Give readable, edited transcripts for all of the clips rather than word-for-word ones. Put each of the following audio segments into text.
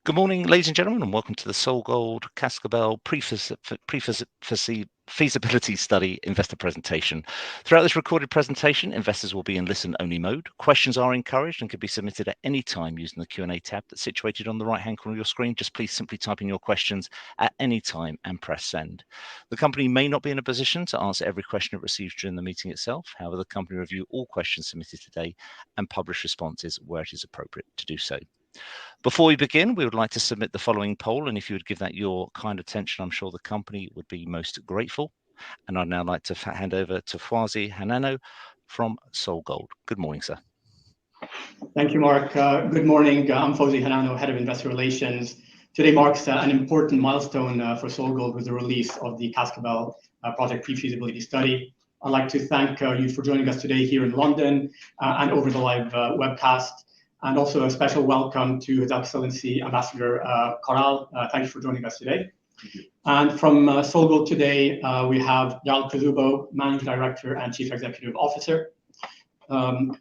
Good morning, ladies and gentlemen, and welcome to the SOLGOLD Cascabel Feasibility Study investor presentation. Throughout this recorded presentation, investors will be in listen-only mode. Questions are encouraged and can be submitted at any time using the Q&A tab that's situated on the right-hand corner of your screen. Just please simply type in your questions at any time and press send. The company may not be in a position to answer every question it receives during the meeting itself. However, the company will review all questions submitted today and publish responses where it is appropriate to do so. Before we begin, we would like to submit the following poll, and if you would give that your kind attention, I'm sure the company would be most grateful. And I'd now like to hand over to Fwazi Hanano from SOLGOLD. Good morning, sir. Thank you, Mark. Good morning. I'm Fwazi Hanano, Head of Investor Relations. Today marks an important milestone for SOLGOLD with the release of the Cascabel Project Pre-Feasibility Study. I'd like to thank you for joining us today here in London and over the live webcast. And also a special welcome to His Excellency Ambassador Corral. Thank you for joining us today. And from SOLGOLD today, we have Darryl Kazubo, Managing Director and Chief Executive Officer, Ingo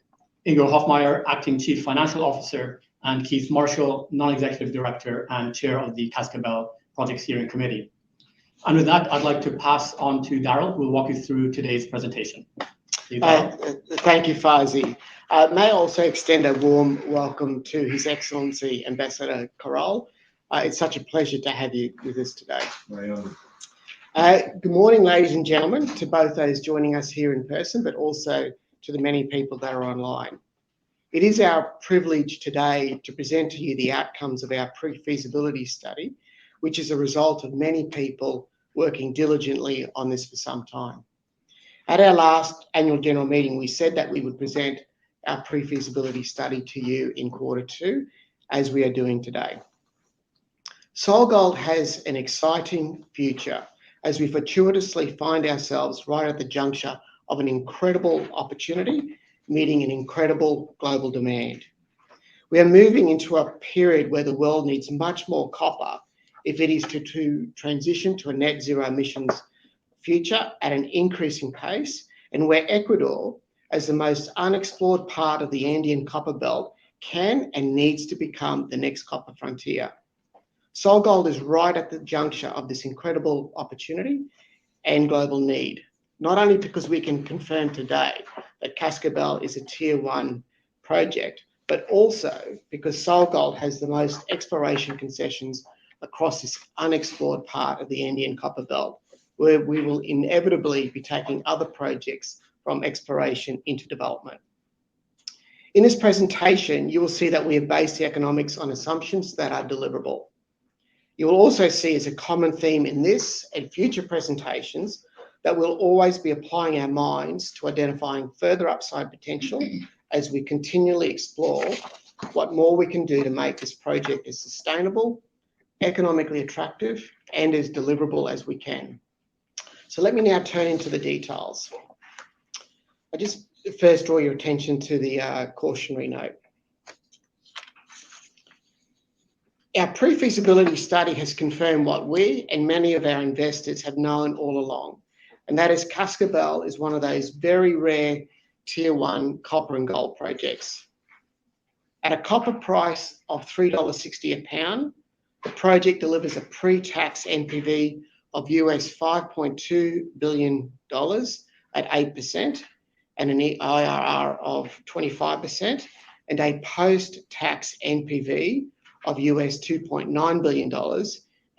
Hofmeier, Acting Chief Financial Officer, and Keith Marshall, Non-Executive Director and Chair of the Cascabel Project Steering Committee. And with that, I'd like to pass on to Darryl, who will walk you through today's presentation. Thank you, Fwazi. May I also extend a warm welcome to His Excellency Ambassador Corral. It's such a pleasure to have you with us today. Good morning, ladies and gentlemen, to both those joining us here in person, but also to the many people that are online. It is our privilege today to present to you the outcomes of our pre-feasibility study, which is a result of many people working diligently on this for some time. At our last annual general meeting, we said that we would present our pre-feasibility study to you in Q2, as we are doing today. SOLGOLD has an exciting future as we fortuitously find ourselves right at the juncture of an incredible opportunity, meeting an incredible global demand. We are moving into a period where the world needs much more copper if it is to transition to a net zero emissions future at an increasing pace, and where Ecuador, as the most unexplored part of the Andean copper belt, can and needs to become the next copper frontier. SOLGOLD is right at the juncture of this incredible opportunity and global need, not only because we can confirm today that Cascabel is a Tier 1 project, but also because SOLGOLD has the most exploration concessions across this unexplored part of the Andean copper belt, where we will inevitably be taking other projects from exploration into development. In this presentation, you will see that we have based the economics on assumptions that are deliverable. You will also see as a common theme in this and future presentations that we'll always be applying our minds to identifying further upside potential as we continually explore what more we can do to make this project as sustainable, economically attractive, and as deliverable as we can. So let me now turn into the details. I just first draw your attention to the cautionary note. Our pre-feasibility study has confirmed what we and many of our investors have known all along, and that is Cascabel is one of those very rare Tier 1 copper and gold projects. At a copper price of $3.60 a pound, the project delivers a pre-tax NPV of US $5.2 billion at 8% and an IRR of 25% and a post-tax NPV of US $2.9 billion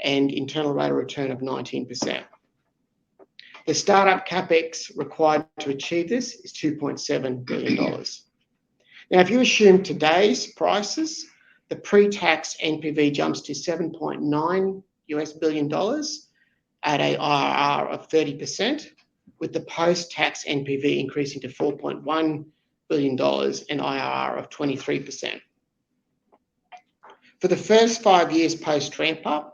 and internal rate of return of 19%. The startup capex required to achieve this is $2.7 billion. Now, if you assume today's prices, the pre-tax NPV jumps to $7.9 billion at a IRR of 30%, with the post-tax NPV increasing to $4.1 billion and IRR of 23%. For the first 5 years post-ramp-up,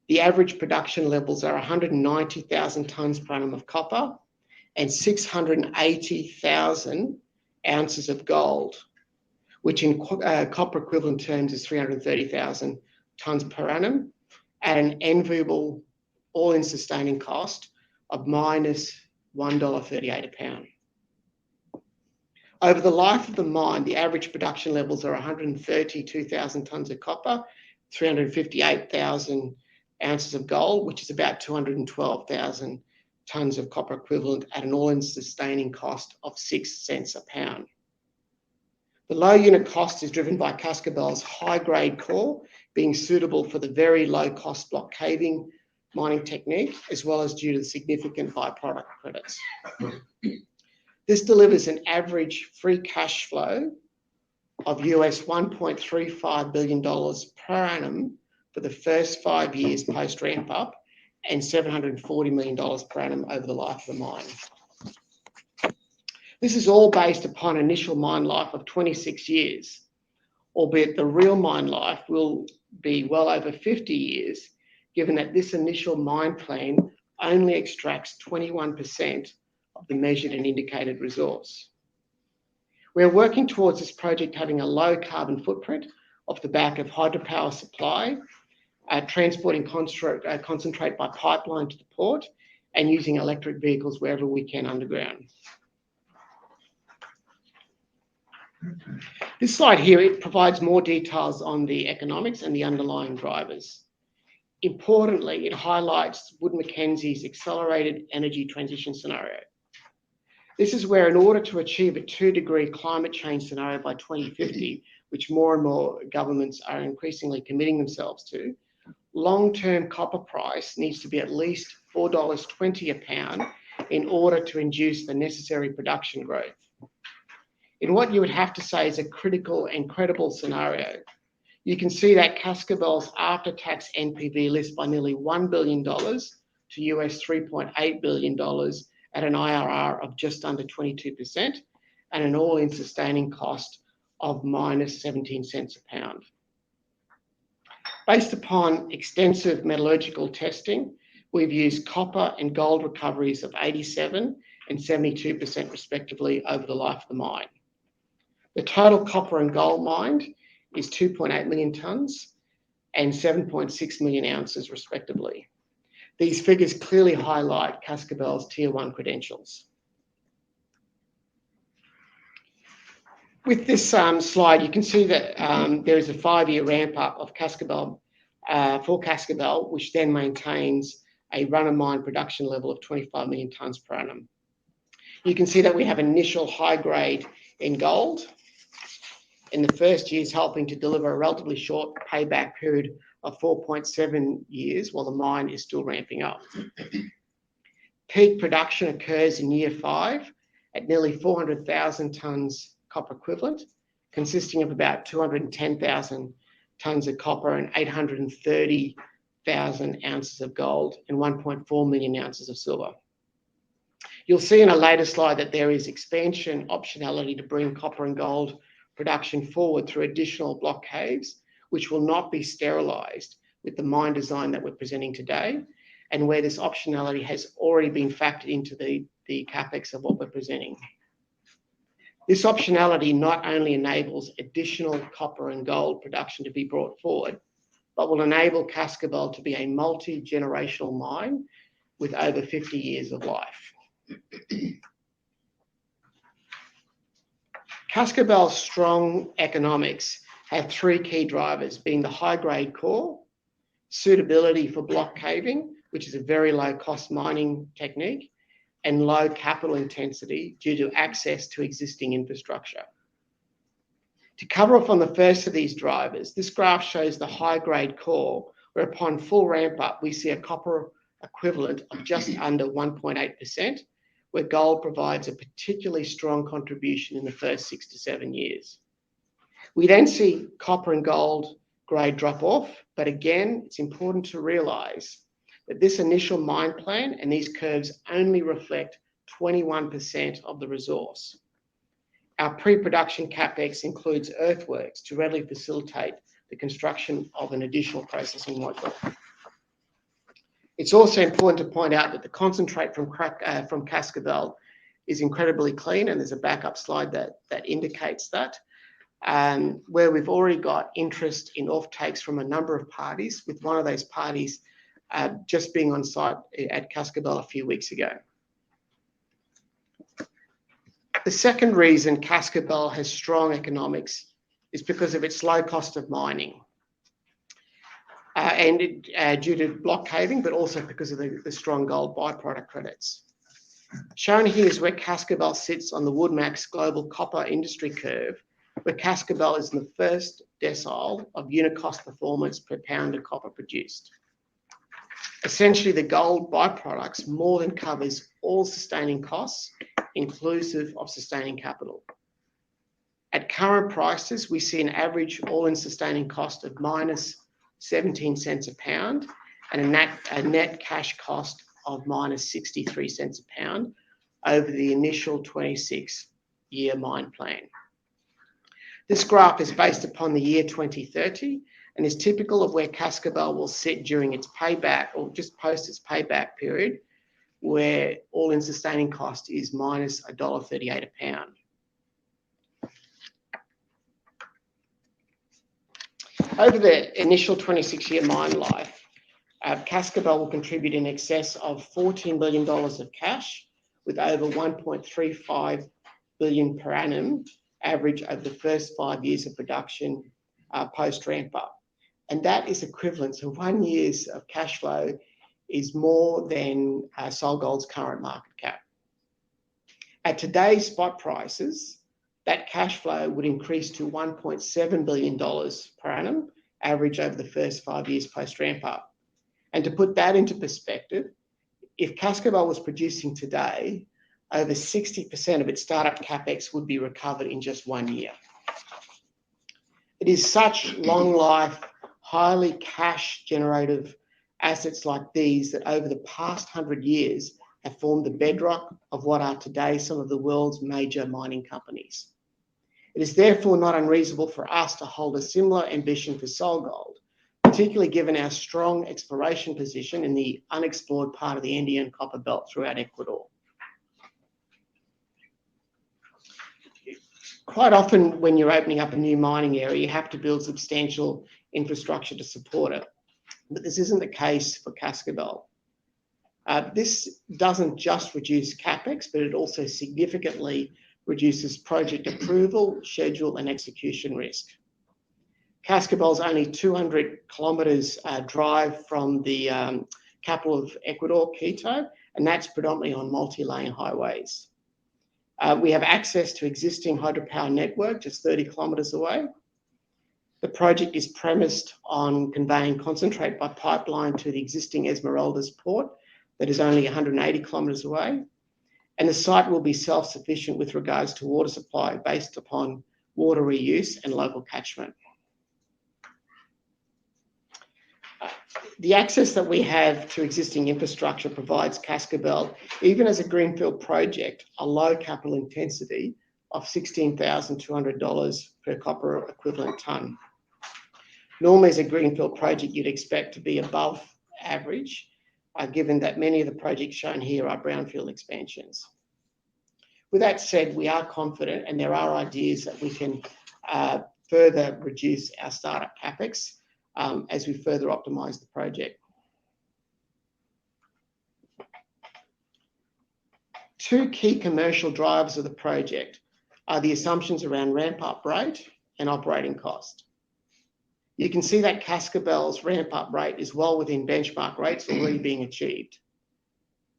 the average production levels are 190,000 tonnes per annum of copper and 680,000 ounces of gold, which in copper equivalent terms is 330,000 tonnes per annum at an enviable all-in sustaining cost of minus $1.38 a pound. Over the life of the mine, the average production levels are 132,000 tonnes of copper, 358,000 ounces of gold, which is about 212,000 tonnes of copper equivalent at an all-in sustaining cost of 6 cents a pound. The low unit cost is driven by Cascabel's high-grade core being suitable for the very low-cost block caving mining technique, as well as due to the significant byproduct credits. This delivers an average free cash flow of US $1.35 billion per annum for the first 5 years post-ramp up and $740 million per annum over the life of the mine. This is all based upon initial mine life of 26 years, albeit the real mine life will be well over 50 years, given that this initial mine plan only extracts 21% of the measured and indicated resource. We are working towards this project having a low carbon footprint off the back of hydropower supply, transporting concentrate by pipeline to the port, and using electric vehicles wherever we can underground. This slide here, it provides more details on the economics and the underlying drivers. Importantly, it highlights Wood Mackenzie's accelerated energy transition scenario. This is where, in order to achieve a 2-degree climate change scenario by 2050, which more and more governments are increasingly committing themselves to, long-term copper price needs to be at least $4.20 a pound in order to induce the necessary production growth. In what you would have to say is a critical and credible scenario, you can see that Cascabel's after-tax NPV lifts by nearly $1 billion to US $3.8 billion at an IRR of just under 22% and an all-in sustaining cost of minus 17 cents a pound. Based upon extensive metallurgical testing, we've used copper and gold recoveries of 87 and 72% respectively over the life of the mine. The total copper and gold mined is 2.8 million tonnes and 7.6 million ounces respectively. These figures clearly highlight Cascabel's Tier 1 credentials. With this slide, you can see that there is a 5-year ramp up of Cascabel, for Cascabel, which then maintains a run-of-mine production level of 25 million tonnes per annum. You can see that we have initial high grade in gold in the first years, helping to deliver a relatively short payback period of 4.7 years while the mine is still ramping up. Peak production occurs in year 5 at nearly 400,000 tonnes copper equivalent, consisting of about 210,000 tonnes of copper and 830,000 ounces of gold and 1.4 million ounces of silver. You'll see in a later slide that there is expansion optionality to bring copper and gold production forward through additional block caves, which will not be sterilised with the mine design that we're presenting today, and where this optionality has already been factored into the capex of what we're presenting. This optionality not only enables additional copper and gold production to be brought forward, but will enable Cascabel to be a multi-generational mine with over 50 years of life. Cascabel's strong economics have 3 key drivers, being the high-grade core, suitability for block caving, which is a very low-cost mining technique, and low capital intensity due to access to existing infrastructure. To cover off on the first of these drivers, this graph shows the high-grade core, where upon full ramp-up, we see a copper equivalent of just under 1.8%, where gold provides a particularly strong contribution in the first 6 to 7 years. We then see copper and gold grade drop off, but again, it's important to realise that this initial mine plan and these curves only reflect 21% of the resource. Our pre-production capex includes earthworks to readily facilitate the construction of an additional processing module. It's also important to point out that the concentrate from Cascabel is incredibly clean, and there's a backup slide that indicates that, where we've already got interest in offtakes from a number of parties, with one of those parties just being on site at Cascabel a few weeks ago. The second reason Cascabel has strong economics is because of its low cost of mining. ended due to block caving, but also because of the strong gold byproduct credits. Shown here is where Cascabel sits on the Woodmax global copper industry curve, where Cascabel is in the first decile of unit cost performance per pound of copper produced. Essentially, the gold byproducts more than covers all sustaining costs, inclusive of sustaining capital. At current prices, we see an average all-in sustaining cost of minus 17 cents a pound and a net cash cost of minus 63 cents a pound over the initial 26-year mine plan. This graph is based upon the year 2030 and is typical of where Cascabel will sit during its payback or just post its payback period, where all-in sustaining cost is minus $1.38 a pound. Over the initial 26-year mine life, Cascabel will contribute in excess of $14 billion of cash, with over $1.35 billion per annum average over the first 5 years of production post ramp up. And that is equivalent to 1 year's of cash flow is more than SOLGOLD's current market cap. At today's spot prices, that cash flow would increase to $1.7 billion per annum, average over the first 5 years post ramp up. And to put that into perspective, if Cascabel was producing today, over 60% of its startup capex would be recovered in just 1 year. It is such long life, highly cash generative assets like these that over the past 100 years have formed the bedrock of what are today some of the world's major mining companies. It is therefore not unreasonable for us to hold a similar ambition for SOLGOLD, particularly given our strong exploration position in the unexplored part of the Andean copper belt throughout Ecuador. Quite often when you're opening up a new mining area, you have to build substantial infrastructure to support it. But this isn't the case for Cascabel. This doesn't just reduce capex, but it also significantly reduces project approval, schedule, and execution risk. Cascabel is only 200 kilometres drive from the capital of Ecuador, Quito, and that's predominantly on multi-lane highways. We have access to existing hydropower network just 30 kilometres away. The project is premised on conveying concentrate by pipeline to the existing Esmeraldas port that is only 180 kilometres away. And the site will be self-sufficient with regards to water supply based upon water reuse and local catchment. The access that we have to existing infrastructure provides Cascabel, even as a greenfield project, a low capital intensity of $16,200 per copper equivalent tonne. Normally as a greenfield project, you'd expect to be above average, given that many of the projects shown here are brownfield expansions. With that said, we are confident and there are ideas that we can further reduce our startup capex as we further optimise the project. Two key commercial drivers of the project are the assumptions around ramp-up rate and operating cost. You can see that Cascabel's ramp-up rate is well within benchmark rates already being achieved.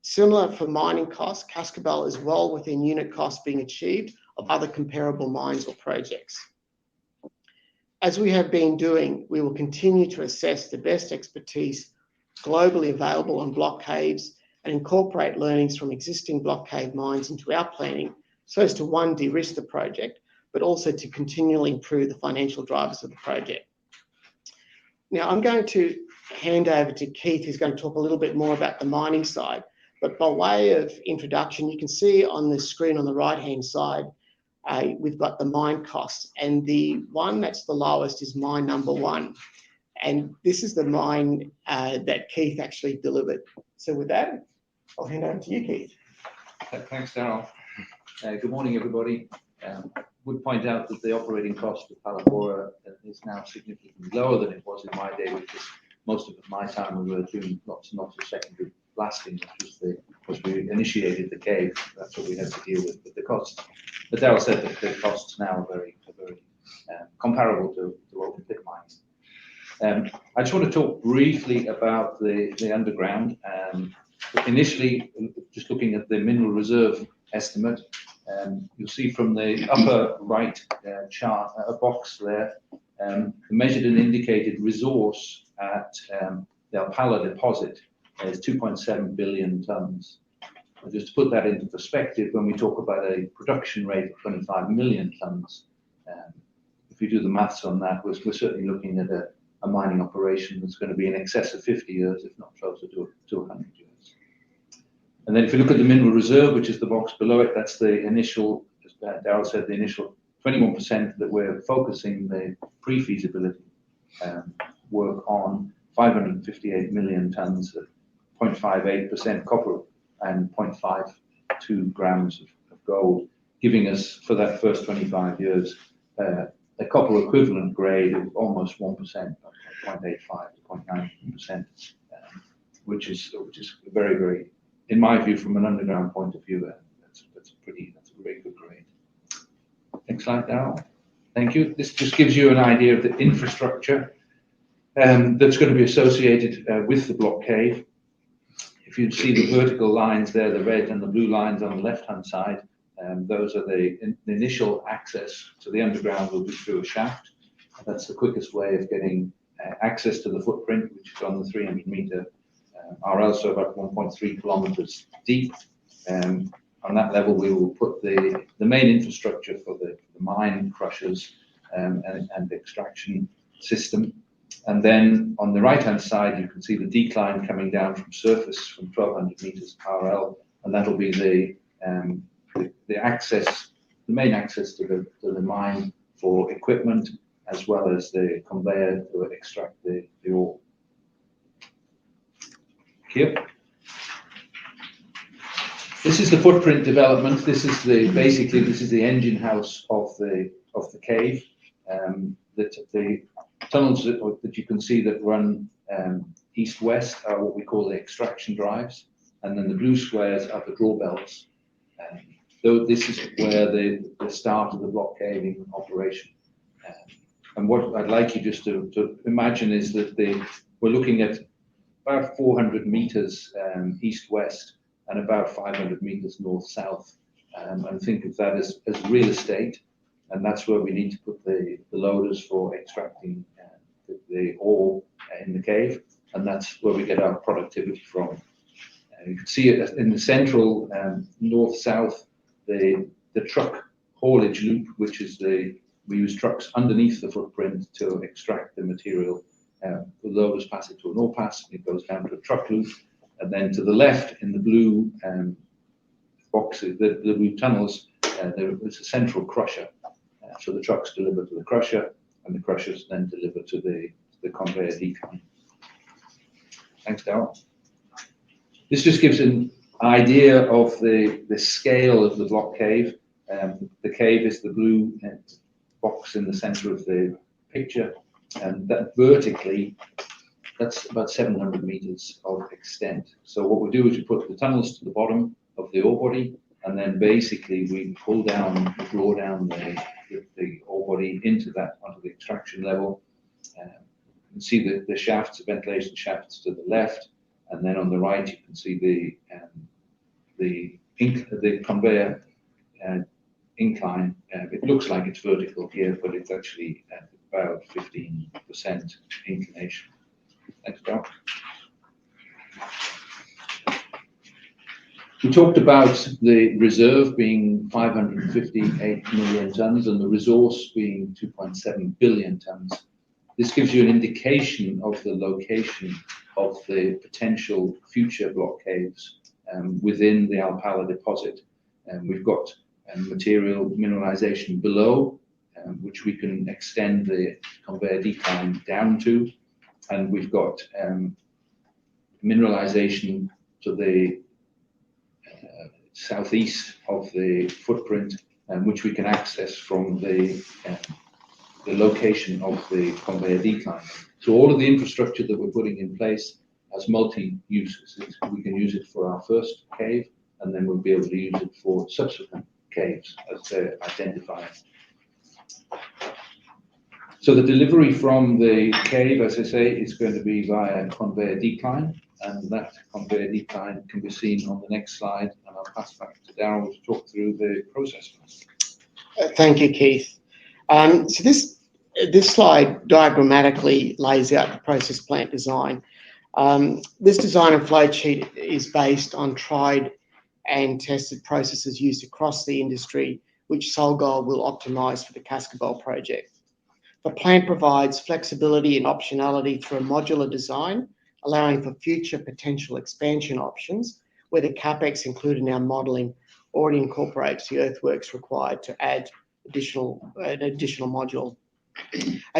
Similar for mining costs, Cascabel is well within unit costs being achieved of other comparable mines or projects. As we have been doing, we will continue to assess the best expertise globally available on block caves and incorporate learnings from existing block cave mines into our planning so as to, one, de-risk the project, but also to continually improve the financial drivers of the project. Now, I'm going to hand over to Keith, who's going to talk a little bit more about the mining side. But by way of introduction, you can see on the screen on the right-hand side, we've got the mine costs. And the one that's the lowest is mine number 1. And this is the mine that Keith actually delivered. So with that, I'll hand over to you, Keith. Thanks, Darryl. Good morning, everybody. Would point out that the operating cost of Palabora is now significantly lower than it was in my day, because most of my time we were doing lots and lots of secondary blasting, which we initiated the cave. That's what we had to deal with the costs. But Darryl said that the costs now are very comparable to open pit mines. I just want to talk briefly about the underground. Initially, just looking at the mineral reserve estimate, you'll see from the upper right chart, a box there, the measured and indicated resource at the Alpala deposit is 2.7 billion tonnes. Just to put that into perspective, when we talk about a production rate of 25 million tonnes, if you do the maths on that, we're certainly looking at a mining operation that's going to be in excess of 50 years, if not closer to 100 years. And then if you look at the mineral reserve, which is the box below it, that's the initial, as Darryl said, the initial 21% that we're focusing the pre-feasibility work on, 558 million tonnes at 0.58% copper and 0.52 grams of gold, giving us, for that first 25 years, a copper equivalent grade of almost 1%, 0.85 to 0.9%, which is very, very, in my view, from an underground point of view, that's a very good grade. Next slide, Darryl. Thank you. This just gives you an idea of the infrastructure that's going to be associated with the block cave. If you see the vertical lines there, the red and the blue lines on the left-hand side, those are the initial access to the underground will be through a shaft. That's the quickest way of getting access to the footprint, which is on the 300-meter RL, so about 1.3 kilometers deep. On that level, we will put the main infrastructure for the mine crushers and the extraction system. And then on the right-hand side, you can see the decline coming down from surface from 1,200 meters RL, and that'll be the access, the main access to the mine for equipment, as well as the conveyor to extract the ore. Here. This is the footprint development. This is basically the engine house of the cave. The tunnels that you can see that run east-west are what we call the extraction drives, and then the blue squares are the drawbells. So this is where the start of the block caving operation. And what I'd like you just to imagine is that we're looking at about 400 meters east-west and about 500 meters north-south, and think of that as real estate. And that's where we need to put the loaders for extracting the ore in the cave, and that's where we get our productivity from. You can see it in the central north-south, the truck haulage loop, which is we use trucks underneath the footprint to extract the material. The loaders pass it to an ore pass, it goes down to a truck loop, and then to the left in the blue boxes, the blue tunnels, there's a central crusher. So the trucks deliver to the crusher, and the crushers then deliver to the conveyor decline. Thanks, Darryl. This just gives an idea of the scale of the block cave. The cave is the blue box in the center of the picture, and that vertically, that's about 700 meters of extent. So what we do is we put the tunnels to the bottom of the ore body, and then basically we draw down the ore body onto the extraction level. You can see the shafts, the ventilation shafts to the left, and then on the right you can see the conveyor incline. It looks like it's vertical here, but it's actually at about 15% inclination. Thanks, Darryl. We talked about the reserve being 558 million tonnes and the resource being 2.7 billion tonnes. This gives you an indication of the location of the potential future block caves within the Alpala deposit. We've got material mineralization below, which we can extend the conveyor decline down to, and we've got mineralization to the southeast of the footprint, which we can access from the location of the conveyor decline. So all of the infrastructure that we're putting in place has multi-uses. We can use it for our first cave, and then we'll be able to use it for subsequent caves as they're identified. So the delivery from the cave, as I say, is going to be via conveyor decline, and that conveyor decline can be seen on the next slide. And I'll pass back to Darryl to talk through the process. Thank you, Keith. So this slide diagrammatically lays out the process plant design. This design and flow sheet is based on tried and tested processes used across the industry, which SOLGOLD will optimise for the Cascabel project. The plant provides flexibility and optionality through a modular design, allowing for future potential expansion options, where the CapEx included in our modelling already incorporates the earthworks required to add an additional module.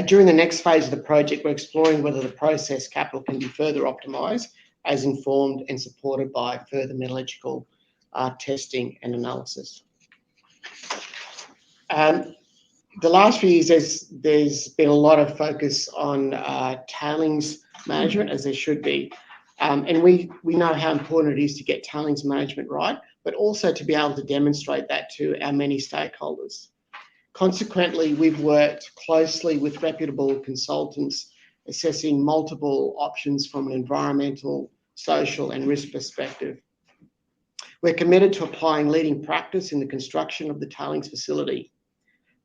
During the next phase of the project, we're exploring whether the process capital can be further optimised, as informed and supported by further metallurgical testing and analysis. The last few years, there's been a lot of focus on tailings management, as there should be. And we know how important it is to get tailings management right, but also to be able to demonstrate that to our many stakeholders. Consequently, we've worked closely with reputable consultants, assessing multiple options from an environmental, social, and risk perspective. We're committed to applying leading practice in the construction of the tailings facility.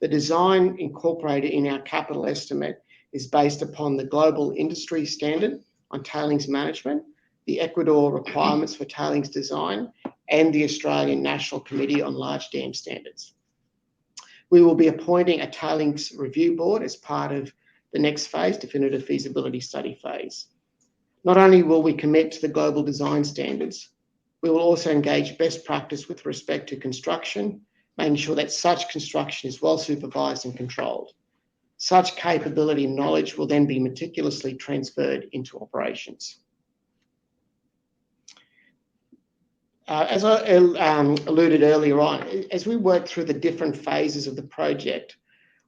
The design incorporated in our capital estimate is based upon the global industry standard on tailings management, the Ecuador requirements for tailings design, and the Australian National Committee on Large Dam Standards. We will be appointing a tailings review board as part of the next phase, definitive feasibility study phase. Not only will we commit to the global design standards, we will also engage best practice with respect to construction, making sure that such construction is well supervised and controlled. Such capability and knowledge will then be meticulously transferred into operations. As I alluded earlier on, as we work through the different phases of the project,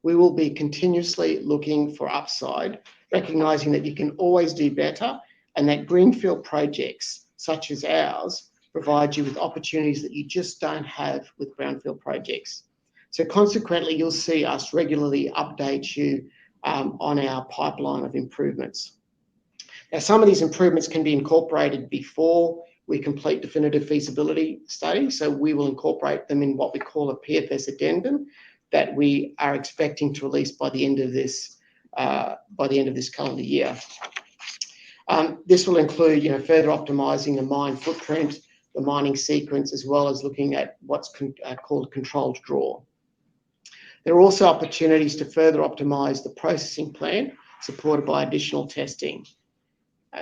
we will be continuously looking for upside, recognising that you can always do better, and that greenfield projects such as ours provide you with opportunities that you just don't have with brownfield projects. So consequently, you'll see us regularly update you on our pipeline of improvements. Now, some of these improvements can be incorporated before we complete definitive feasibility study, so we will incorporate them in what we call a PFS addendum that we are expecting to release by the end of this calendar year. This will include, further optimising the mine footprint, the mining sequence, as well as looking at what's called controlled draw. There are also opportunities to further optimise the processing plant, supported by additional testing.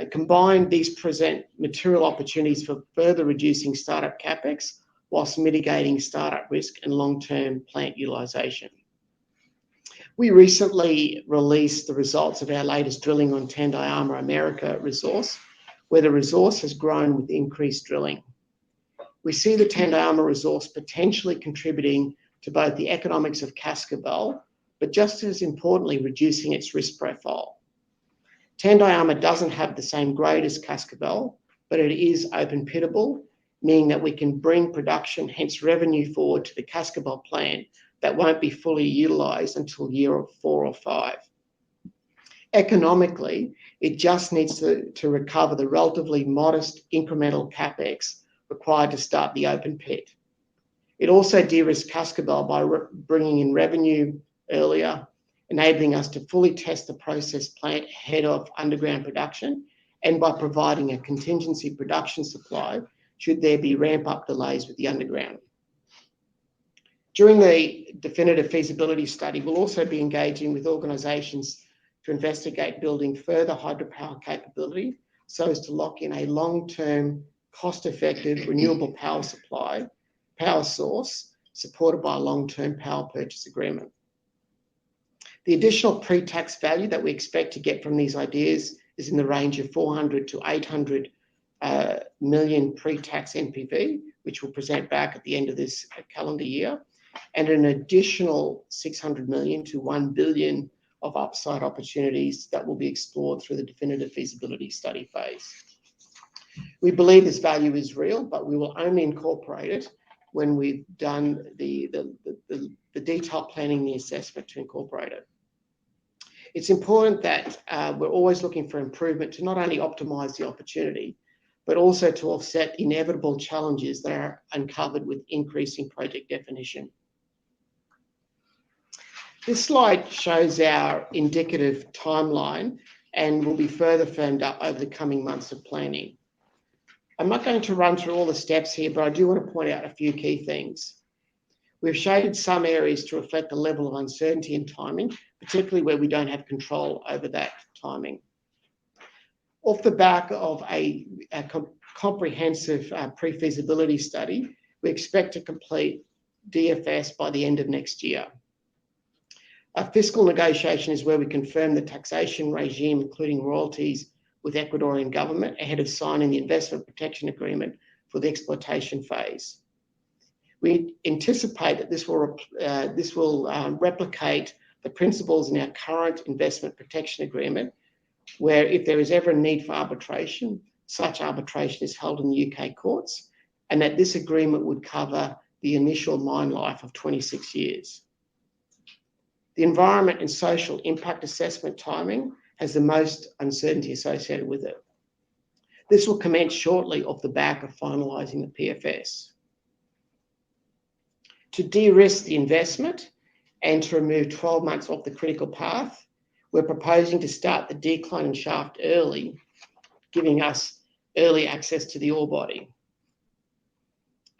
Combined, these present material opportunities for further reducing startup CapEx, whilst mitigating startup risk and long-term plant utilisation. We recently released the results of our latest drilling on Tandayama America resource, where the resource has grown with increased drilling. We see the Tandayama resource potentially contributing to both the economics of Cascabel, but just as importantly, reducing its risk profile. Tandayama doesn't have the same grade as Cascabel, but it is open pittable, meaning that we can bring production, hence revenue, forward to the Cascabel plant that won't be fully utilised until year 4 or 5. Economically, it just needs to recover the relatively modest incremental CapEx required to start the open pit. It also de-risks Cascabel by bringing in revenue earlier, enabling us to fully test the process plant ahead of underground production, and by providing a contingency production supply should there be ramp-up delays with the underground. During the definitive feasibility study, we'll also be engaging with organisations to investigate building further hydropower capability so as to lock in a long-term, cost-effective, renewable power source supported by a long-term power purchase agreement. The additional pre-tax value that we expect to get from these ideas is in the range of 400 to 800 million pre-tax NPV, which we'll present back at the end of this calendar year, and an additional 600 million to 1 billion of upside opportunities that will be explored through the definitive feasibility study phase. We believe this value is real, but we will only incorporate it when we've done the detailed planning, the assessment to incorporate it. It's important that we're always looking for improvement to not only optimise the opportunity, but also to offset inevitable challenges that are uncovered with increasing project definition. This slide shows our indicative timeline and will be further firmed up over the coming months of planning. I'm not going to run through all the steps here, but I do want to point out a few key things. We've shaded some areas to reflect the level of uncertainty in timing, particularly where we don't have control over that timing. Off the back of a comprehensive pre-feasibility study, we expect to complete DFS by the end of next year. A fiscal negotiation is where we confirm the taxation regime, including royalties, with Ecuadorian government ahead of signing the investment protection agreement for the exploitation phase. We anticipate that this will replicate the principles in our current investment protection agreement, where if there is ever a need for arbitration, such arbitration is held in the UK courts, and that this agreement would cover the initial mine life of 26 years. The environment and social impact assessment timing has the most uncertainty associated with it. This will commence shortly off the back of finalising the PFS. To de-risk the investment and to remove 12 months off the critical path, we're proposing to start the decline and shaft early, giving us early access to the ore body.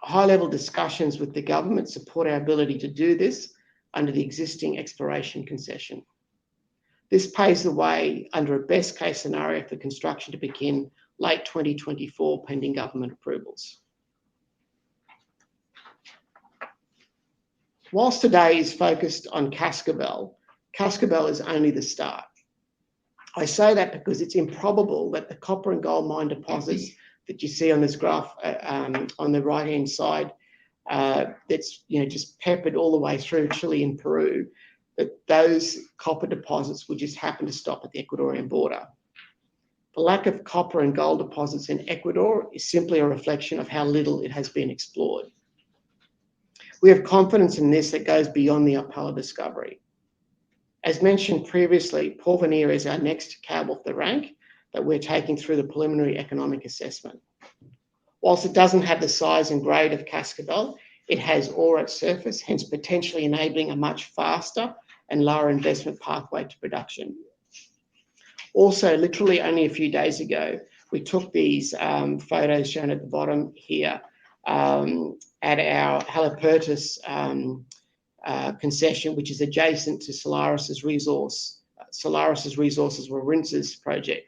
High-level discussions with the government support our ability to do this under the existing exploration concession. This paves the way under a best-case scenario for construction to begin late 2024, pending government approvals. Whilst today is focused on Cascabel, Cascabel is only the start. I say that because it's improbable that the copper and gold mine deposits that you see on this graph on the right-hand side, that's just peppered all the way through Chile and Peru, that those copper deposits would just happen to stop at the Ecuadorian border. The lack of copper and gold deposits in Ecuador is simply a reflection of how little it has been explored. We have confidence in this that goes beyond the Alpala discovery. As mentioned previously, Porvenir is our next cab off the rank that we're taking through the preliminary economic assessment. Whilst it doesn't have the size and grade of Cascabel, it has ore at surface, hence potentially enabling a much faster and lower investment pathway to production. Also, literally only a few days ago, we took these photos shown at the bottom here at our Halipertus concession, which is adjacent to Solaris's resource. Solaris's Resources Warintza's project.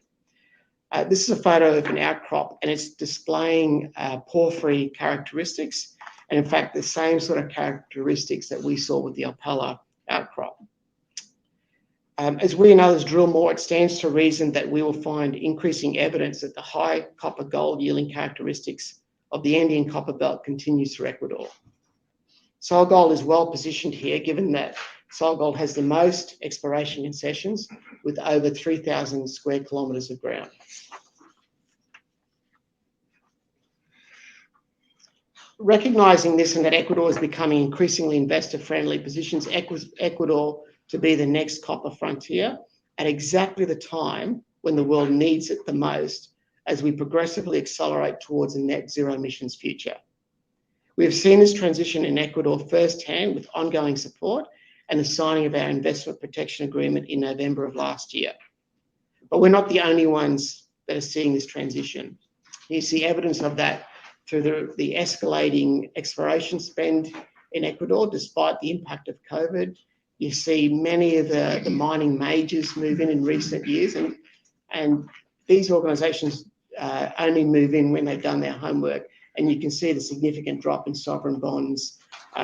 This is a photo of an outcrop, and it's displaying porphyry characteristics, and in fact, the same sort of characteristics that we saw with the Alpala outcrop. As we and others drill more, it stands to reason that we will find increasing evidence that the high copper gold yielding characteristics of the Andean copper belt continues through Ecuador. SOLGOLD is well positioned here, given that SOLGOLD has the most exploration concessions with over 3,000 square kilometres of ground. Recognising this and that Ecuador is becoming increasingly investor-friendly positions Ecuador to be the next copper frontier at exactly the time when the world needs it the most, as we progressively accelerate towards a net zero emissions future. We have seen this transition in Ecuador firsthand with ongoing support and the signing of our investment protection agreement in November of last year. But we're not the only ones that are seeing this transition. You see evidence of that through the escalating exploration spend in Ecuador, despite the impact of COVID. You see many of the mining majors move in recent years, and these organisations only move in when they've done their homework. And you can see the significant drop in sovereign bonds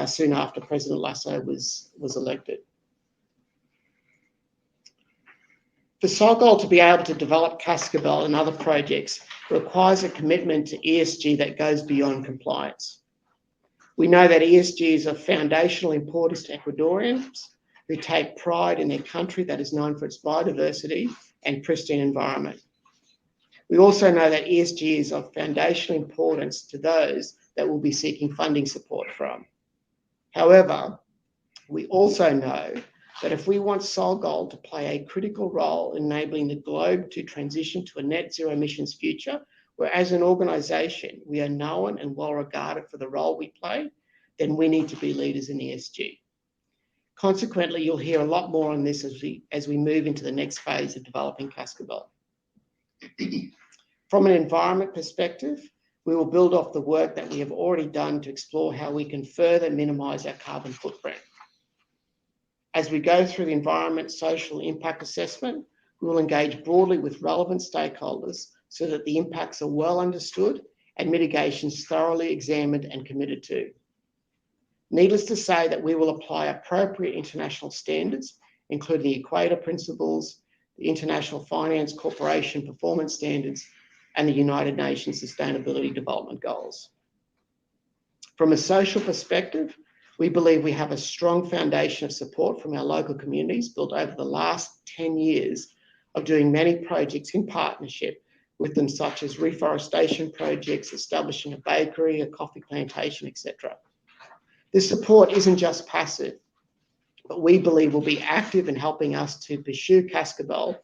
soon after President Lasso was elected. For SOLGOLD to be able to develop Cascabel and other projects requires a commitment to ESG that goes beyond compliance. We know that ESG is of foundational importance to Ecuadorians who take pride in their country that is known for its biodiversity and pristine environment. We also know that ESG is of foundational importance to those that will be seeking funding support from. However, we also know that if we want SOLGOLD to play a critical role in enabling the globe to transition to a net zero emissions future, where as an organisation we are known and well regarded for the role we play, then we need to be leaders in ESG. Consequently, you'll hear a lot more on this as we move into the next phase of developing Cascabel. From an environment perspective, we will build off the work that we have already done to explore how we can further minimise our carbon footprint. As we go through the environment social impact assessment, we will engage broadly with relevant stakeholders so that the impacts are well understood and mitigations thoroughly examined and committed to. Needless to say that we will apply appropriate international standards, including the Equator Principles, the International Finance Corporation Performance Standards, and the United Nations Sustainability Development Goals. From a social perspective, we believe we have a strong foundation of support from our local communities built over the last 10 years of doing many projects in partnership with them, such as reforestation projects, establishing a bakery, a coffee plantation, etc. This support isn't just passive, but we believe will be active in helping us to pursue Cascabel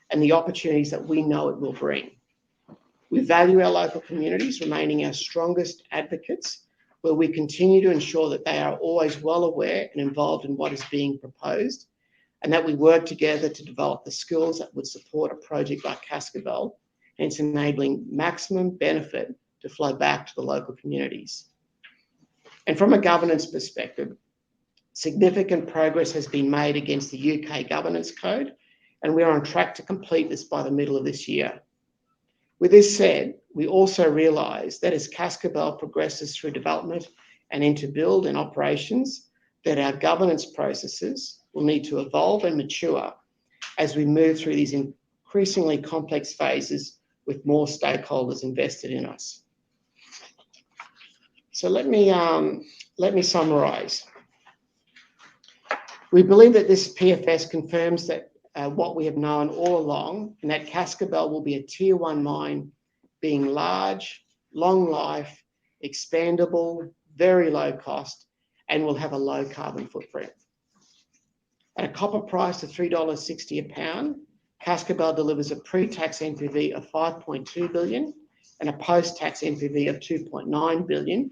and the opportunities that we know it will bring. We value our local communities, remaining our strongest advocates, where we continue to ensure that they are always well aware and involved in what is being proposed, and that we work together to develop the skills that would support a project like Cascabel, hence enabling maximum benefit to flow back to the local communities. And from a governance perspective, significant progress has been made against the UK Governance Code, and we are on track to complete this by the middle of this year. With this said, we also realise that as Cascabel progresses through development and into build and operations, that our governance processes will need to evolve and mature as we move through these increasingly complex phases with more stakeholders invested in us. So let me summarise. We believe that this PFS confirms that what we have known all along, and that Cascabel will be a tier 1 mine, being large, long life, expandable, very low cost, and will have a low carbon footprint. At a copper price of $3.60 a pound, Cascabel delivers a pre-tax NPV of $5.2 billion and a post-tax NPV of $2.9 billion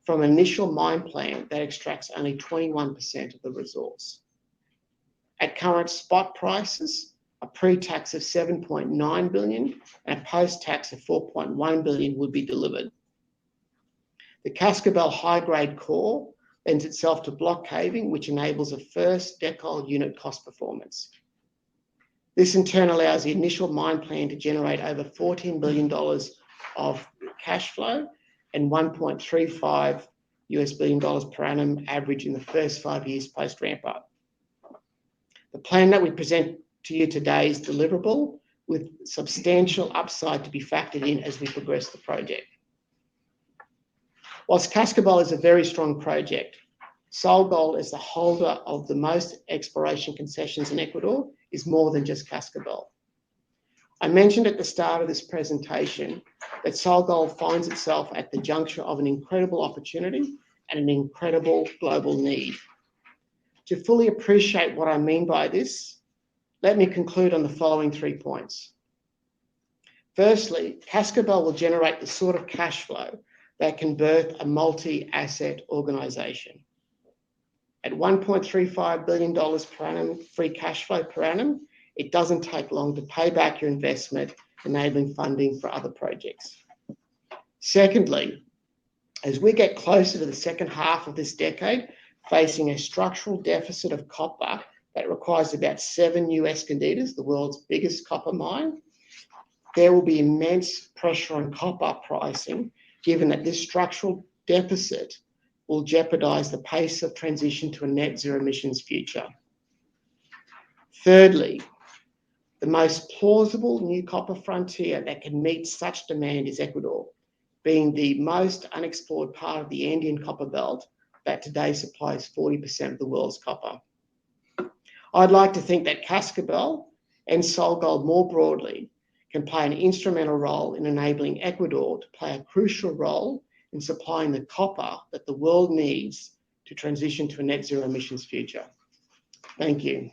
from an initial mine plan that extracts only 21% of the resource. At current spot prices, a pre-tax of $7.9 billion and a post-tax of $4.1 billion would be delivered. The Cascabel high-grade core lends itself to block caving, which enables a first decile unit cost performance. This in turn allows the initial mine plan to generate over $14 billion of cash flow and $1.35 billion per annum average in the first 5 years post ramp-up. The plan that we present to you today is deliverable, with substantial upside to be factored in as we progress the project. Whilst Cascabel is a very strong project, SOLGOLD, as the holder of the most exploration concessions in Ecuador, is more than just Cascabel. I mentioned at the start of this presentation that SOLGOLD finds itself at the juncture of an incredible opportunity and an incredible global need. To fully appreciate what I mean by this, let me conclude on the following 3 points. Firstly, Cascabel will generate the sort of cash flow that can birth a multi-asset organisation. At $1.35 billion per annum free cash flow per annum, it doesn't take long to pay back your investment, enabling funding for other projects. Secondly, as we get closer to the second half of this decade, facing a structural deficit of copper that requires about 7 US Candidas, the world's biggest copper mine, there will be immense pressure on copper pricing, given that this structural deficit will jeopardise the pace of transition to a net zero emissions future. Thirdly, the most plausible new copper frontier that can meet such demand is Ecuador, being the most unexplored part of the Andean copper belt that today supplies 40% of the world's copper. I'd like to think that Cascabel and SOLGOLD more broadly can play an instrumental role in enabling Ecuador to play a crucial role in supplying the copper that the world needs to transition to a net zero emissions future. Thank you.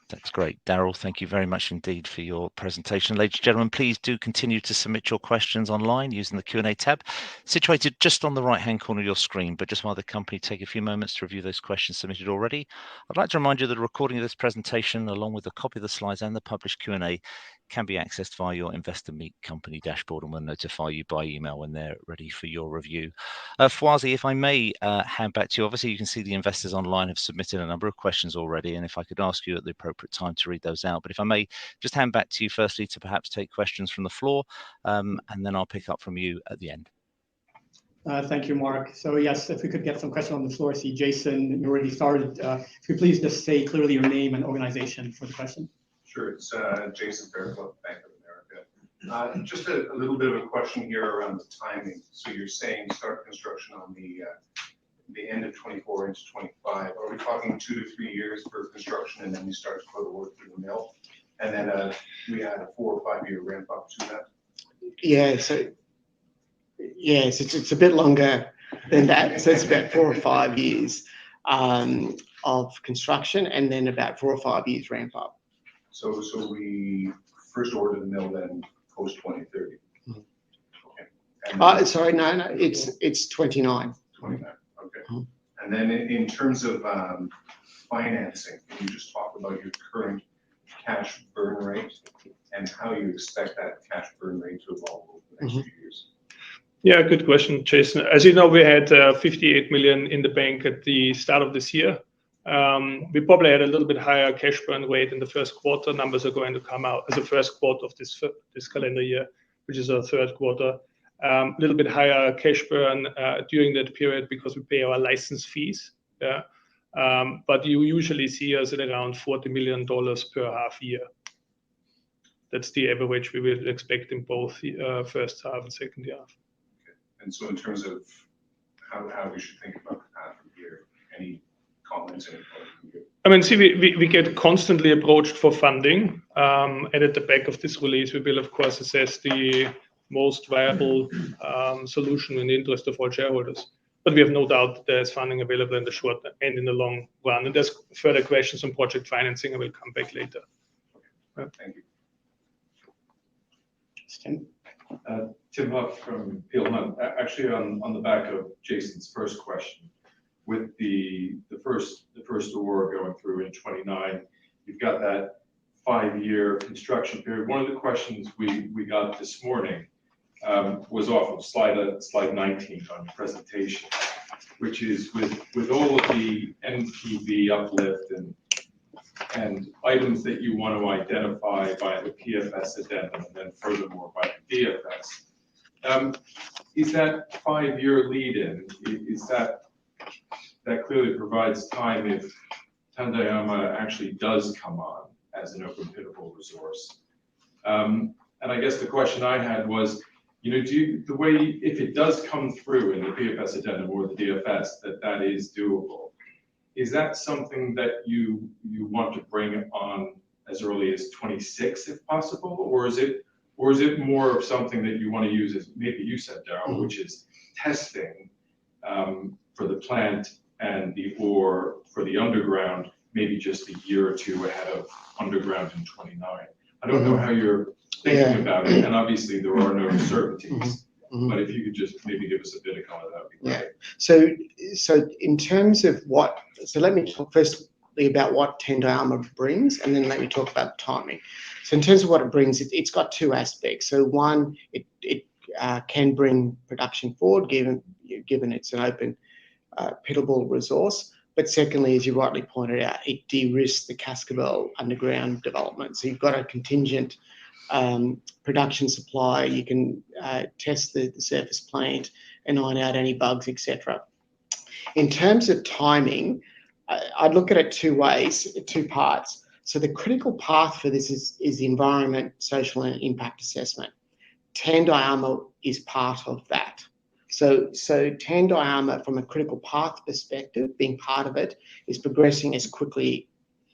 That's great. Daryl, thank you very much indeed for your presentation. Ladies and gentlemen, please do continue to submit your questions online using the Q&A tab situated just on the right-hand corner of your screen. But just while the company take a few moments to review those questions submitted already, I'd like to remind you that a recording of this presentation, along with a copy of the slides and the published Q&A, can be accessed via your Investor Meet Company dashboard, and we'll notify you by email when they're ready for your review. Fwazi, if I may hand back to you. Obviously, you can see the investors online have submitted a number of questions already, and if I could ask you at the appropriate time to read those out. But if I may just hand back to you firstly to perhaps take questions from the floor, and then I'll pick up from you at the end. Thank you, Mark. So yes, if we could get some questions on the floor. I see Jason, you already started. If you please just say clearly your name and organization for the question. Sure, it's Jason Fairclough, Bank of America. Just a little bit of a question here around the timing. So you're saying start construction on the end of 24 into 25. Are we talking 2 to 3 years for construction, and then we start to put the work through the mill, and then we add a 4 or 5 year ramp up to that? Yeah, so yes, it's a bit longer than that. So it's about 4 or 5 years of construction, and then about 4 or 5 years ramp up. So we first order the mill then post 2030. Mm-hmm. Okay. Sorry, no, it's 29. 29. Okay. Mm-hmm. And then in terms of financing, can you just talk about your current cash burn rate and how you expect that cash burn rate to evolve over the next few years? Yeah, good question, Jason. As you know, we had 58 million in the bank at the start of this year. We probably had a little bit higher cash burn rate in the first quarter. Numbers are going to come out as the first quarter of this calendar year, which is our third quarter. A little bit higher cash burn during that period because we pay our license fees. Yeah. But you usually see us at around $40 million per half year. That's the average we will expect in both first half and second half. Okay. And so in terms of how we should think about the path from here, any comments? I mean, see, we get constantly approached for funding. And at the back of this release, we will, of course, assess the most viable solution in the interest of all shareholders. But we have no doubt that there's funding available in the short and in the long run. And there's further questions on project financing. I will come back later. Okay. Thank you. Tim Huff from Peel Hunt. Actually, on the back of Jason's first question, with the first ore going through in 29, you've got that 5-year construction period. One of the questions we got this morning was off of slide 19 on your presentation, which is with all of the NPV uplift and items that you want to identify by the PFS addendum and then furthermore by the DFS. Is that 5-year lead-in, is that clearly provides time if Tandayama actually does come on as an open pitable resource? And I guess the question I had was, the way, if it does come through in the PFS addendum or the DFS, that is doable, is that something that you want to bring on as early as 26 if possible, or is it more of something that you want to use, as maybe you said, Daryl, which is testing for the plant and the ore for the underground, maybe just a year or two ahead of underground in 29? I don't know how you're thinking about it, and obviously there are no certainties. But if you could just maybe give us a bit of color, that would be great. Yeah. So in terms of let me talk firstly about what Tandayama brings, and then let me talk about the timing. So in terms of what it brings, it's got 2 aspects. So one, it can bring production forward, given it's an open pitable resource. But secondly, as you rightly pointed out, it de-risks the Cascabel underground development. So you've got a contingent production supply. You can test the surface plant and iron out any bugs, etc. In terms of timing, I'd look at it 2 ways, 2 parts. So the critical path for this is the environment, social, and impact assessment. Tandayama is part of that. So Tandayama, from a critical path perspective, being part of it, is progressing as quickly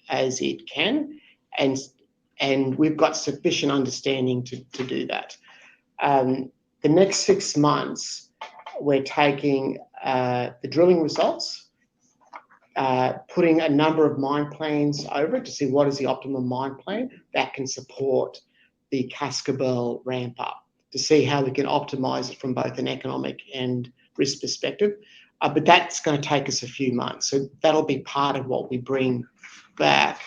as it can, and we've got sufficient understanding to do that. The next 6 months, we're taking the drilling results putting a number of mine plans over it to see what is the optimum mine plan that can support the Cascabel ramp up, to see how we can optimize it from both an economic and risk perspective. But that's going to take us a few months. So that'll be part of what we bring back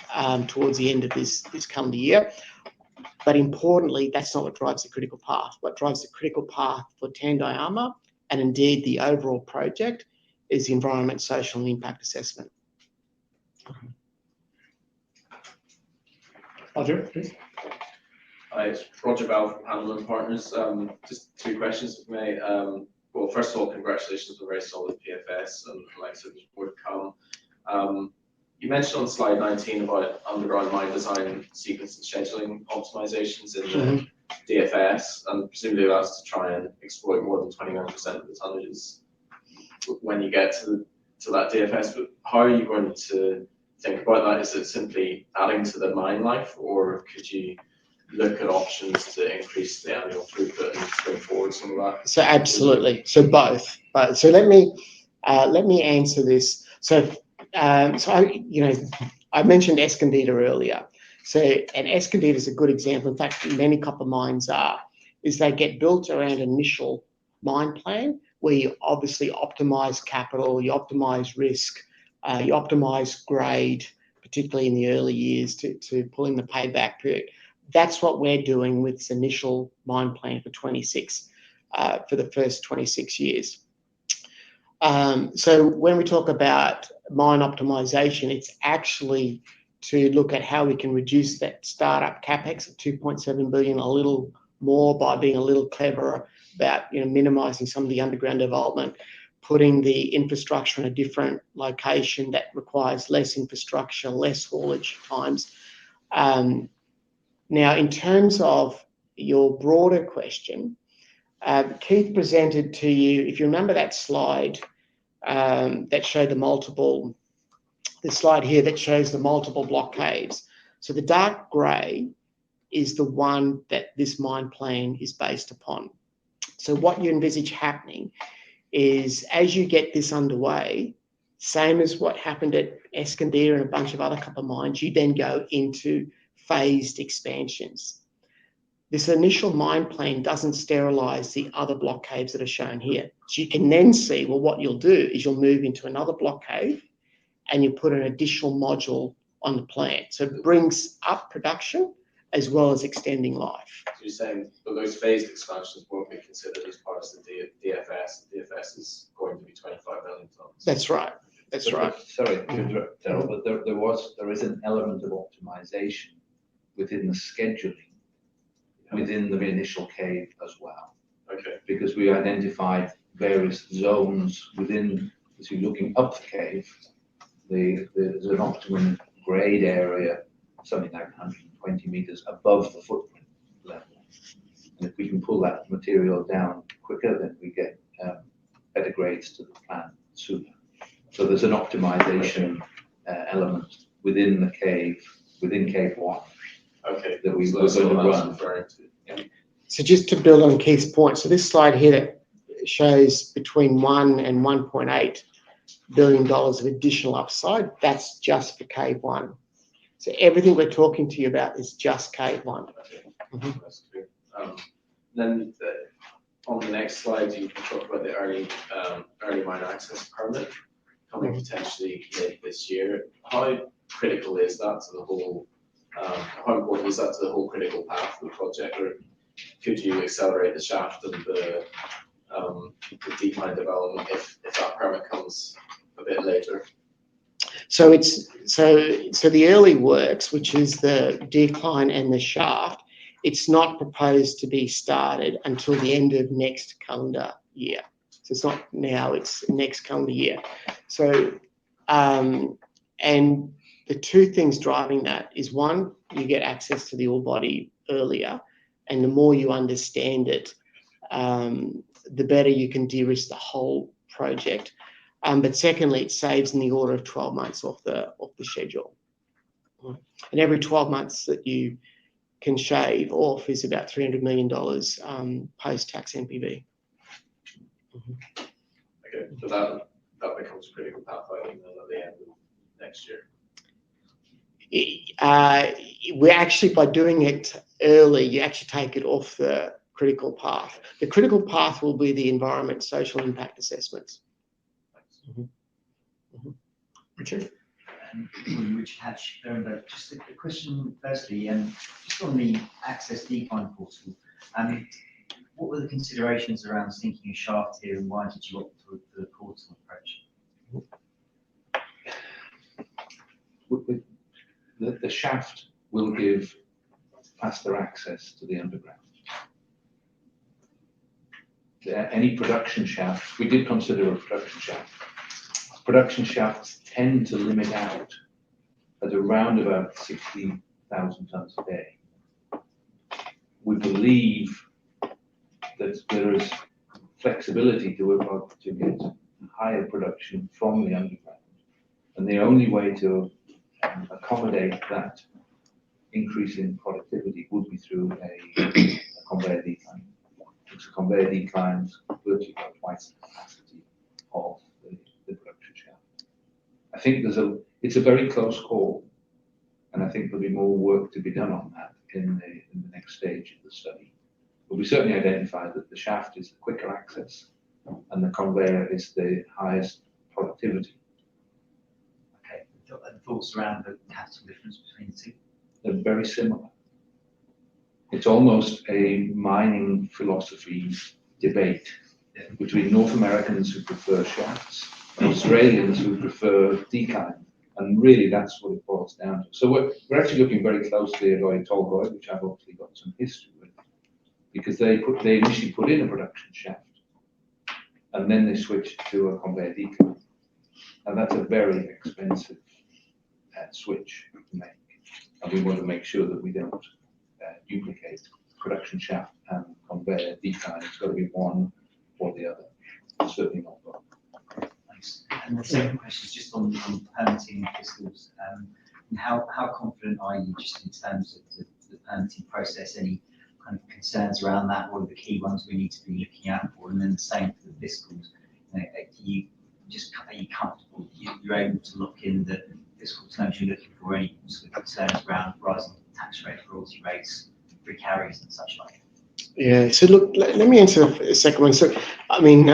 towards the end of this calendar year. But importantly, that's not what drives the critical path. What drives the critical path for Tandayama, and indeed the overall project, is the environment, social and impact assessment. Roger, please. Hi, it's Roger Bell from Hamilton Partners. Just two questions for me. Well, first of all, congratulations on a very solid PFS, and like I said, there's more to come. You mentioned on slide 19 about underground mine design, sequence and scheduling optimizations in the DFS, and presumably that's to try and exploit more than 21% of the tonnages when you get to that DFS. But how are you going to think about that? Is it simply adding to the mine life, or could you look at options to increase the annual throughput and bring forward some of that? So absolutely. So both. So let me answer this. So I mentioned Escondida earlier. So, and Escondida is a good example. In fact, many copper mines is they get built around an initial mine plan where you obviously optimize capital, you optimize risk, you optimize grade, particularly in the early years to pull in the payback period. That's what we're doing with this initial mine plan for 26, for the first 26 years. So when we talk about mine optimization, it's actually to look at how we can reduce that startup capex of 2.7 billion a little more by being a little cleverer about minimizing some of the underground development, putting the infrastructure in a different location that requires less infrastructure, less haulage times. Now, in terms of your broader question, Keith presented to you, if you remember that slide that showed the slide here that shows the multiple block caves. So the dark grey is the one that this mine plan is based upon. So what you envisage happening is, as you get this underway, same as what happened at Escondida and a bunch of other copper mines, you then go into phased expansions. This initial mine plan doesn't sterilise the other block caves that are shown here. So you can then see, well, what you'll do is you'll move into another block cave and you put an additional module on the plant. So it brings up production as well as extending life. So you're saying that those phased expansions won't be considered as part of the DFS. The DFS is going to be 25 million tonnes. That's right. That's right. Sorry to interrupt, Daryl, but there is an element of optimization within the scheduling within the initial cave as well. Okay. Because we identified various zones within, as you're looking up the cave, there's an optimum grade area, something like 120 meters above the footprint level. And if we can pull that material down quicker, then we get better grades to the plant sooner. So there's an optimization element within the cave, within cave one. Okay. That we So were that's going to what I was run. referring to. Yeah. So just to build on Keith's point, so this slide here that shows between 1 and 1.8 billion dollars of additional upside, that's just for cave one. So everything we're talking to you about is just cave one. Okay. Mhm. That's good. Then on the next slide, you can talk about the early mine access permit coming potentially late this year. How critical is that to the whole? How important is that to the whole critical path of the project, or could you accelerate the shaft and the decline development if that permit comes a bit later? So the early works, which is the decline and the shaft, it's not proposed to be started until the end of next calendar year. So it's not now, it's next calendar year. So, and the two things driving that is, one, you get access to the ore body earlier, and the more you understand it, the better you can de-risk the whole project. But secondly, it saves in the order of 12 months off the schedule. And every 12 months that you can shave off is about $300 million post-tax NPV. Okay, so that becomes critical path item then at the end of next year? We actually, by doing it early, you actually take it off the critical path. The critical path will be the environment social impact assessments. Richard? Richard Hatch, Berenberg. Just a question firstly, just on the access decline portal, what were the considerations around sinking a shaft here, and why did you opt for the portal approach? The shaft will give faster access to the underground. Any production shaft, we did consider a production shaft. Production shafts tend to limit out at around about 60,000 tonnes a day. We believe that there is flexibility to get higher production from the underground, and the only way to accommodate that increase in productivity would be through a conveyor decline. Because a conveyor declines virtually about twice the capacity of the production shaft. I think it's a very close call, and I think there'll be more work to be done on that in the next stage of the study. But we certainly identified that the shaft is the quicker access, and the conveyor is the highest productivity. Okay, and thoughts around the capital difference between the two? They're very similar. It's almost a mining philosophy debate between North Americans who prefer shafts and Australians who prefer decline. And really, that's what it boils down to. So we're actually looking very closely at Oyu Tolgoi, which I've obviously got some history with, because they initially put in a production shaft, and then they switched to a conveyor decline. And that's a very expensive switch to make. And we want to make sure that we don't duplicate production shaft and conveyor decline. It's got to be one or the other. It's certainly not both. Thanks. And the second question is just on permitting fiscals. How confident are you just in terms of the permitting process? Any kind of concerns around that? What are the key ones we need to be looking out for? And then the same for the fiscals. Are you comfortable you're able to lock in the fiscal terms you're looking for? Any sort of concerns around rising tax rates, royalty rates, free carries and such like? Yeah, so look, let me answer the second one. So, I mean,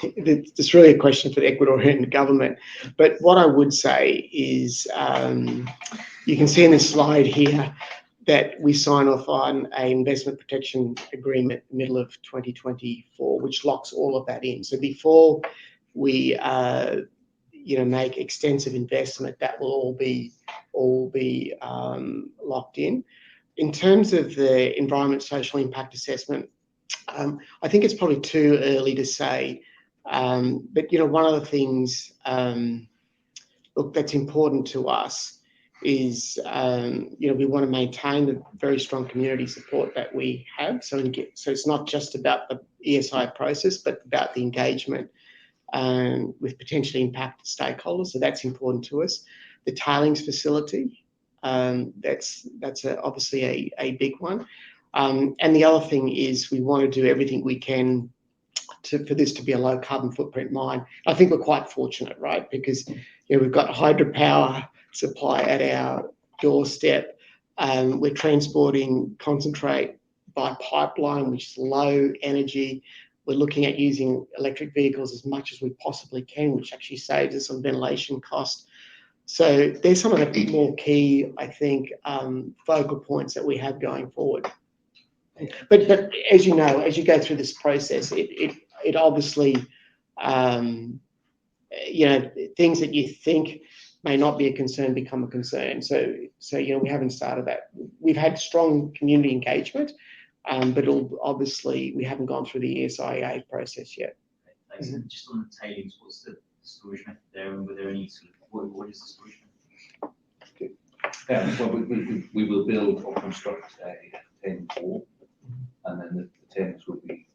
it's really a question for the Ecuadorian government. But what I would say is, you can see in this slide here that we sign off on an investment protection agreement middle of 2024, which locks all of that in. So before we make extensive investment, that will all be locked in. In terms of the environment social impact assessment, I think it's probably too early to say. But one of the things that's important to us is we want to maintain the very strong community support that we have. So it's not just about the ESI process, but about the engagement with potentially impacted stakeholders. So that's important to us. The tailings facility, that's obviously a big one. And the other thing is we want to do everything we can for this to be a low carbon footprint mine. I think we're quite fortunate, right? Because we've got hydropower supply at our doorstep. We're transporting concentrate by pipeline, which is low energy. We're looking at using electric vehicles as much as we possibly can, which actually saves us on ventilation costs. So there's some of the more key, I think, focal points that we have going forward. But as you know, as you go through this process, it obviously, things that you think may not be a concern become a concern. So we haven't started that. We've had strong community engagement, but obviously we haven't gone through the ESIA process yet. Thanks. And just on the tailings, what's the storage method there, and were there any sort of what is the storage method? Yeah, well, we will build or construct a tailings wall, and then the tailings will be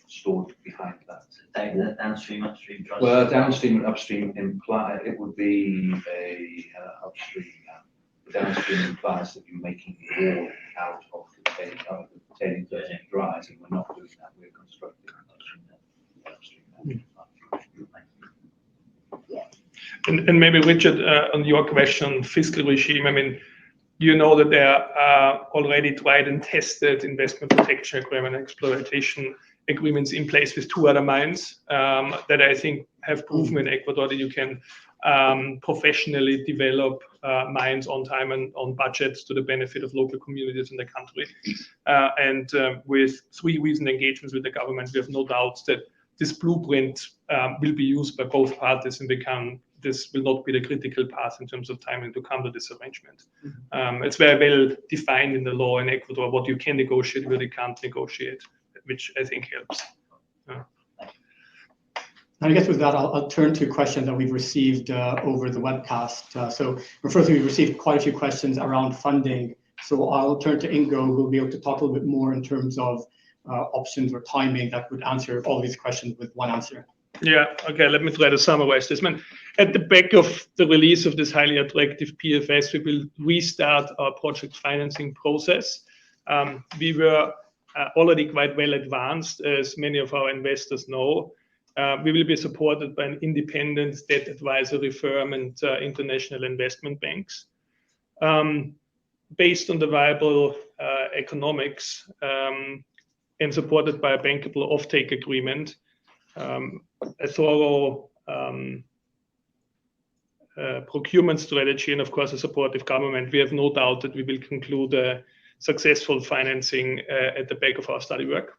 stored behind that. So downstream, upstream? Well, downstream and upstream imply it would be a upstream. Downstream implies that you're making the wall out of the tailings as it dries, and we're not doing that. We're constructing upstream. And maybe Richard, on your question, fiscal regime, I mean, you know that there are already tried and tested investment protection agreement and exploitation agreements in place with 2 other mines that I think have proven in Ecuador that you can professionally develop mines on time and on budget to the benefit of local communities in the country. And with 3 recent engagements with the government, we have no doubts that this blueprint will be used by both parties and this will not be the critical path in terms of timing to come to this arrangement. It's very well defined in the law in Ecuador what you can negotiate, what you can't negotiate, which I think helps. I guess with that, I'll turn to a question that we've received over the webcast. So first, we've received quite a few questions around funding. So I'll turn to Ingo, who will be able to talk a little bit more in terms of options or timing that would answer all these questions with one answer. Yeah, okay, let me try to summarize this. At the back of the release of this highly attractive PFS, we will restart our project financing process. We were already quite well advanced, as many of our investors know. We will be supported by an independent debt advisory firm and international investment banks. Based on the viable economics and supported by a bankable offtake agreement, a thorough procurement strategy, and of course a supportive government, we have no doubt that we will conclude a successful financing at the back of our study work.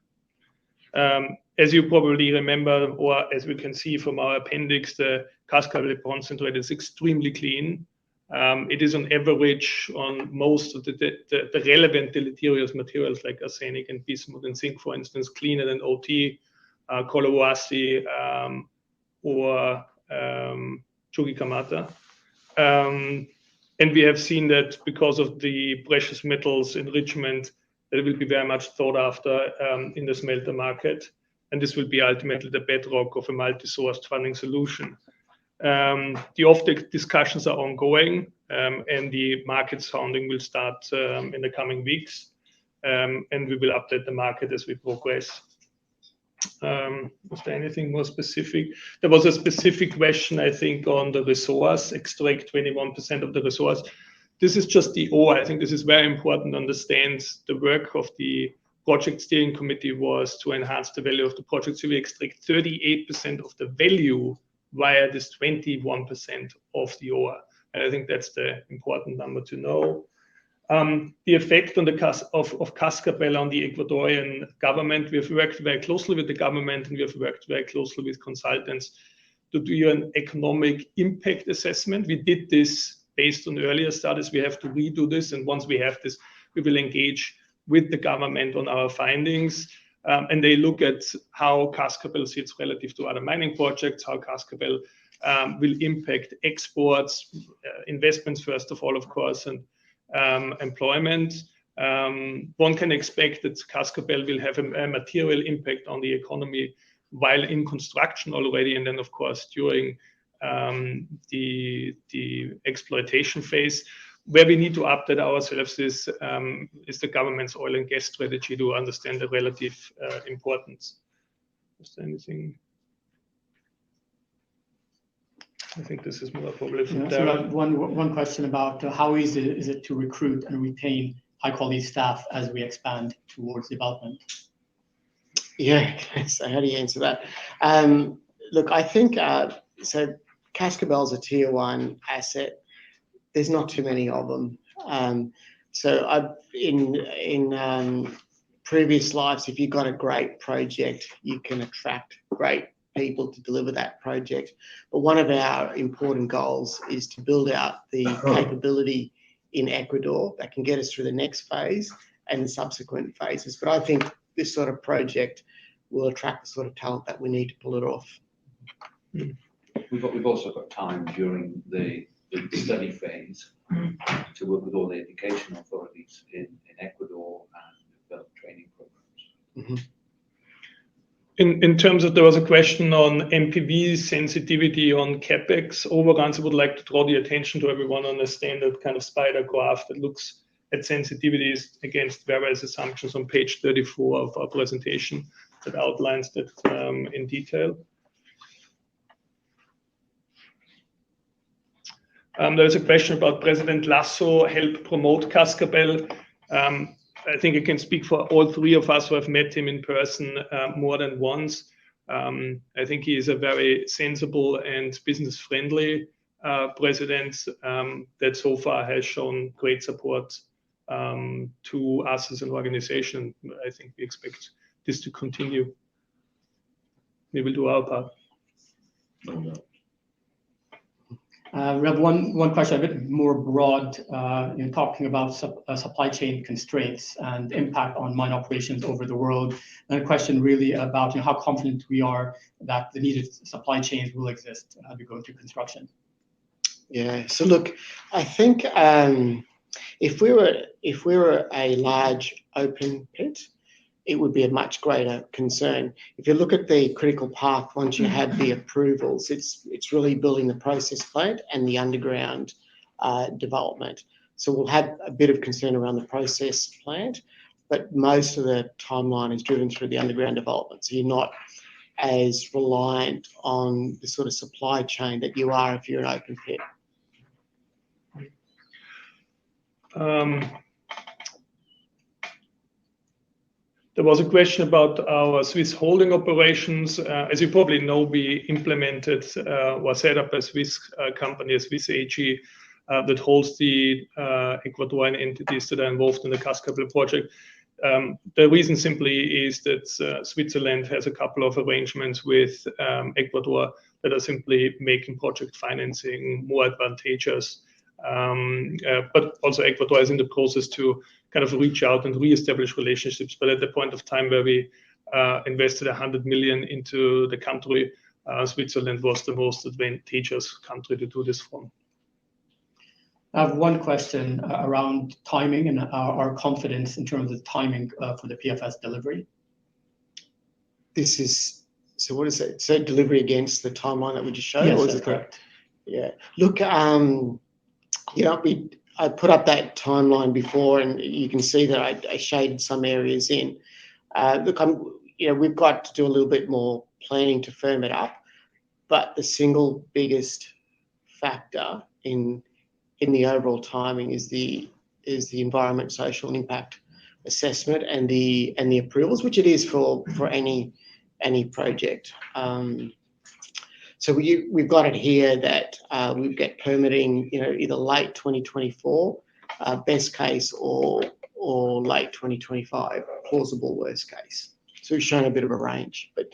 As you probably remember, or as we can see from our appendix, the Cascabel concentrate is extremely clean. It is on average on most of the relevant deleterious materials like arsenic and bismuth and zinc, for instance, cleaner than OT, Collahuasi, or Chuquicamata. And we have seen that because of the precious metals enrichment, that will be very much sought after in the smelter market. And this will be ultimately the bedrock of a multi-sourced funding solution. The offtake discussions are ongoing, and the market sounding will start in the coming weeks. And we will update the market as we progress. Was there anything more specific? There was a specific question, I think, on the resource, extract 21% of the resource. This is just the ore. I think this is very important to understand. The work of the project steering committee was to enhance the value of the project. So we extract 38% of the value via this 21% of the ore. And I think that's the important number to know. The effect on the of Cascabel on the Ecuadorian government, we have worked very closely with the government, and we have worked very closely with consultants to do an economic impact assessment. We did this based on earlier studies. We have to redo this, and once we have this, we will engage with the government on our findings. And they look at how Cascabel sits relative to other mining projects, how Cascabel will impact exports, investments, first of all, of course, and employment. One can expect that Cascabel will have a material impact on the economy while in construction already, and then, of course, during the exploitation phase. Where we need to update ourselves is the government's oil and gas strategy to understand the relative importance. Is there anything? I think this is more probably from there. So one question about how easy is it to recruit and retain high-quality staff as we expand towards development? Yeah, so how do you answer that? Look, I think, so Cascabel's a tier 1 asset. There's not too many of them. So in previous lives, if you've got a great project, you can attract great people to deliver that project. But one of our important goals is to build out the capability in Ecuador that can get us through the next phase and subsequent phases. But I think this sort of project will attract the sort of talent that we need to pull it off. We've also got time during the study phase to work with all the education authorities in Ecuador and develop training programs. Mm-hmm. In terms of, there was a question on MPV sensitivity on CapEx overruns. I would like to draw the attention to everyone on a standard kind of spider graph that looks at sensitivities against various assumptions on page 34 of our presentation that outlines that in detail. There's a question about President Lasso help promote Cascabel. I think I can speak for all three of us who have met him in person more than once. I think he is a very sensible and business-friendly president that so far has shown great support to us as an organization. I think we expect this to continue. We will do our part. We have one question a bit more broad, in talking about supply chain constraints and impact on mine operations over the world. And a question really about how confident we are that the needed supply chains will exist as we go into construction. Yeah. So look, I think if we were a large open pit, it would be a much greater concern. If you look at the critical path, once you have the approvals, it's really building the process plant and the underground development. So we'll have a bit of concern around the process plant, but most of the timeline is driven through the underground development. So you're not as reliant on the sort of supply chain that you are if you're an open pit. There was a question about our Swiss holding operations. As you probably know, we implemented or set up a Swiss company, a Swiss AG, that holds the Ecuadorian entities that are involved in the Cascabel project. The reason simply is that Switzerland has a couple of arrangements with Ecuador that are simply making project financing more advantageous. But also Ecuador is in the process to kind of reach out and re-establish relationships. But at the point of time where we invested 100 million into the country, Switzerland was the most advantageous country to do this from. I have one question around timing and our confidence in terms of timing for the PFS delivery. This is, so what is it? So delivery against the timeline that we just showed? Yes, that's correct. Yeah. Look, you know, I put up that timeline before, and you can see that I shaded some areas in. Look, you know, we've got to do a little bit more planning to firm it up, but the single biggest factor in the overall timing is the environment, social and impact assessment and the approvals, which it is for any project. So we've got it here that we get permitting, you know, either late 2024, best case, or late 2025, plausible worst case. So we've shown a bit of a range, but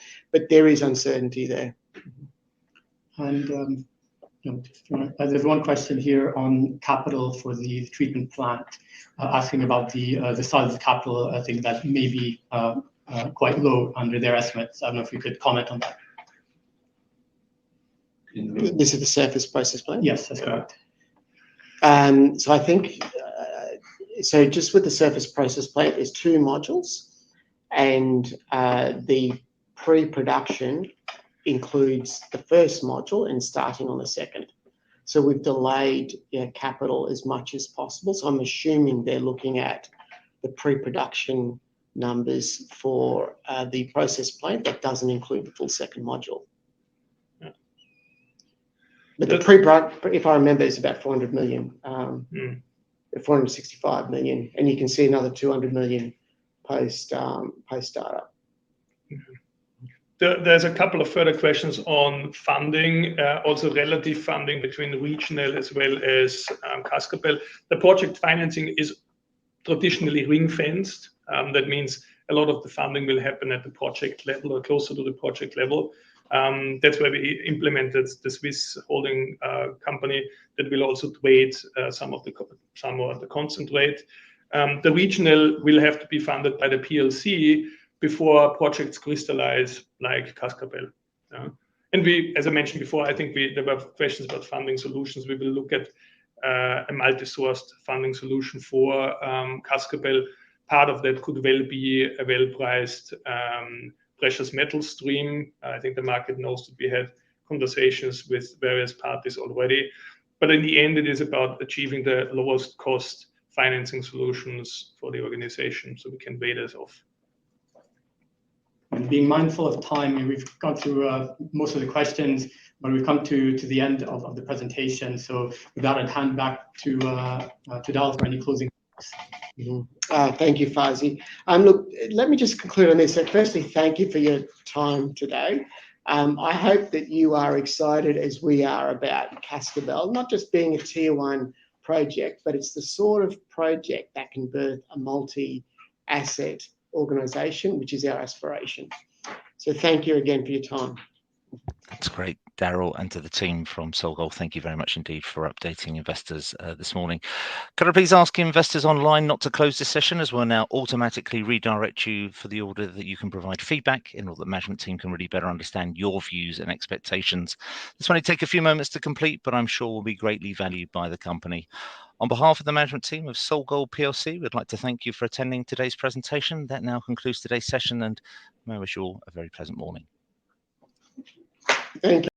there is uncertainty there. And there's one question here on capital for the treatment plant, asking about the size of the capital. I think that may be quite low under their estimates. I don't know if you could comment on that. This is the surface process plant? Yes, that's correct. So I think, so just with the surface process plant, there's 2 modules, and the pre-production includes the first module and starting on the second. So we've delayed capital as much as possible. So I'm assuming they're looking at the pre-production numbers for the process plant. That doesn't include the full second module. But the pre-product, if I remember, is about 400 million, 465 million, and you can see another 200 million post startup. There's a couple of further questions on funding, also relative funding between regional as well as Cascabel. The project financing is traditionally ring-fenced. That means a lot of the funding will happen at the project level or closer to the project level. That's why we implemented the Swiss holding company that will also trade some of the concentrate. The regional will have to be funded by the PLC before projects crystallize like Cascabel. And we, as I mentioned before, I think there were questions about funding solutions. We will look at a multi-sourced funding solution for Cascabel. Part of that could well be a well-priced precious metal stream. I think the market knows that we had conversations with various parties already. But in the end, it is about achieving the lowest cost financing solutions for the organization so we can weigh this off. And being mindful of time, and we've gone through most of the questions. but we've come to the end of the presentation. So with that, I'd hand back to Dal for any closing remarks. Thank you, Fazi. Look, let me just conclude on this. So firstly, thank you for your time today. I hope that you are excited as we are about Cascabel, not just being a tier 1 project, but it's the sort of project that can birth a multi-asset organisation, which is our aspiration. So thank you again for your time. That's great, Daryl, and to the team from SOLGOLD, thank you very much indeed for updating investors this morning. Could I please ask investors online not to close this session, as we'll now automatically redirect you for the order that you can provide feedback in order that the management team can really better understand your views and expectations. This will only take a few moments to complete, but I'm sure will be greatly valued by the company. On behalf of the management team of SOLGOLD PLC, we'd like to thank you for attending today's presentation. That now concludes today's session, and I wish you all a very pleasant morning. Thank you.